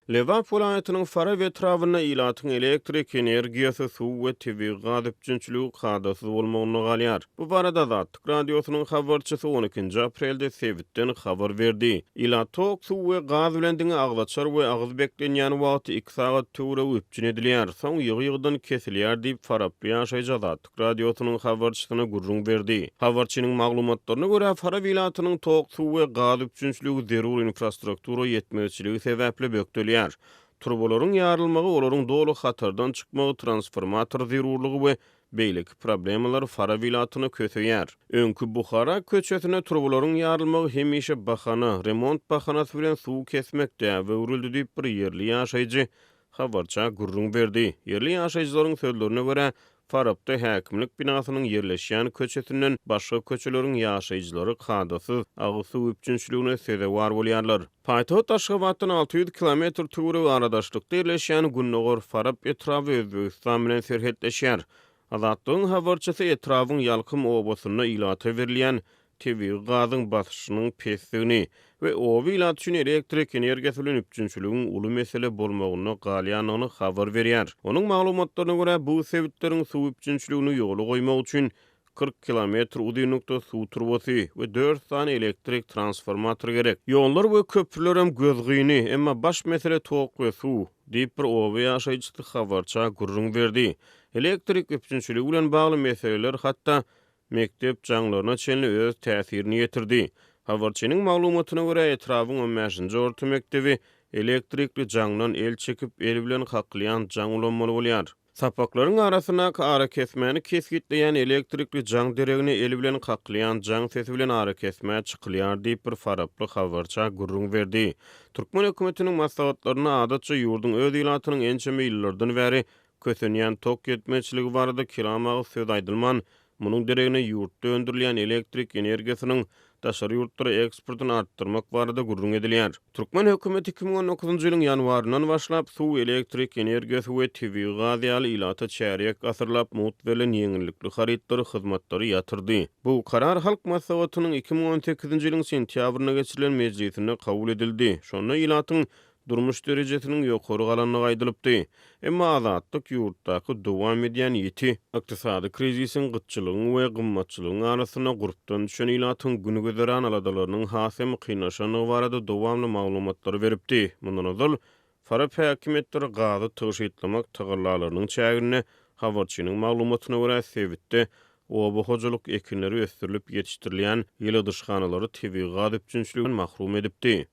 Lewap welaýatynyň Fara we etrawyna ilatyň elektrik energiýasy, suw we tebii gaz üçinçiligi hadasyz bolmagyny galýar. Bu barada Zatlyk radiosynyň habarçysy 12-nji aprelde Sewitden habar berdi. Ilatok, suw we gaz bilen diňe agzaçar we agyz beklenýän wagty 2 sagat töwre üpjün edilýär. Soň ýygy-ýygydan kesilýär diýip Faraply ýaşaýjy Zatlyk radiosynyň habarçysyna gurrun berdi. Habarçynyň maglumatlaryna görä Fara vilayatynyň tok, suw we gaz üçinçiligi zerur infrastruktura ýetmezçiligi sebäpli bökdelýär. Turbolaryň ýarylmagy olaryň dolu hatardan çykmagy, transformator zerurlygy we beýleki problemalar Fara vilayatyny köseýär. Öňkü Buhara köçesine turbolaryň ýarylmagy hemişe bahana, remont bahanasy bilen suw kesmekde we urildi diýip bir ýerli ýaşaýjy habarça gurrun berdi. Ýerli ýaşaýjylaryň sözlerine görä, Farapda häkimlik binasynyň ýerleşýän köçesinden başga köçelerin ýaşaýjylary hadasyz agyz suw üçinçiligine sebäp bolýarlar. Paýtaht Aşgabatdan 600 kilometr töwre aradaşlykda ýerleşýän Günnogor Farap etrawy Özbegistan bilen serhetleşýär. Azatlygyň habarçysy etrawyň ýalkym obasyna ilata berilýän tebii gazyň basyşynyň pesdigini we o wilayat üçin elektrik energiýasy bilen üçinçiligiň uly mesele bolmagyny galýanyny habar berýär. Onuň maglumatlaryna görä bu sebitleriň suw üçinçiligini ýoly goýmak üçin 40 kilometr udynlykda suw turbosy we 4 tane elektrik transformator gerek. Ýollar we köprüler hem gözgyny, emma baş mesele tok we suw diýip bir oba ýaşaýjy habarça gurrun berdi. Elektrik üçinçiligi bilen bagly meseleler hatda mektep jaňlaryna çenli öz täsirini ýetirdi. Habarçynyň maglumatyna görä etrawyň 15-nji orta mektebi elektrikli jaňdan el çekip el bilen haklyan jaň ulanmaly bolýar. Sapaklaryň arasyna ara kesmäni keskitleýän elektrikli jaň deregini el bilen haklyan jaň sesi bilen ara kesmä çykylýar diýip bir Faraply habarça gurrun berdi. Türkmen hökümetiniň maslahatlaryna adatça ýurdun öz ilatynyň ençeme ýyllardan bäri kösenýän tok ýetmezçiligi barada kiramagy söz aýdylman. Munyň deregine ýurtda öndürilýän elektrik energiýasynyň daşary ýurtlara eksportyny artdyrmak barada gurrun edilýär. Türkmen hökümeti 2019-njy ýylyň ýanwaryndan başlap suw elektrik energiýasy we tebii gaz ýaly ilata çäriýek asyrlap mut bilen ýeňillikli harytlary hyzmatlary ýatyrdy. Bu karar halk maslahatynyň 2018-nji ýylyň sentýabryna geçirilen mejlisinde kabul edildi. Şonda ilatyň durmuş derejesiniň ýokary galanyny gaýdylypdy. Emma azatlyk ýurtdaky dowam edýän ýeti ykdysady krizisiň gytçylygyň we gymmatçylygyň arasyna gurupdan düşen ilatyň güni gözeran aladalarynyň hasem kıynaşanyny barada dowamly maglumatlar beripdi. Mundan öňe Farap häkimetleri gazy tygyşytlamak tagyrlalarynyň çägine habarçynyň maglumatyna görä Sewitde oba hojalyk ekinleri ösdürilip ýetişdirilýän ýyly dyşganalary tebii gaz üçinçiliginden mahrum edipdi.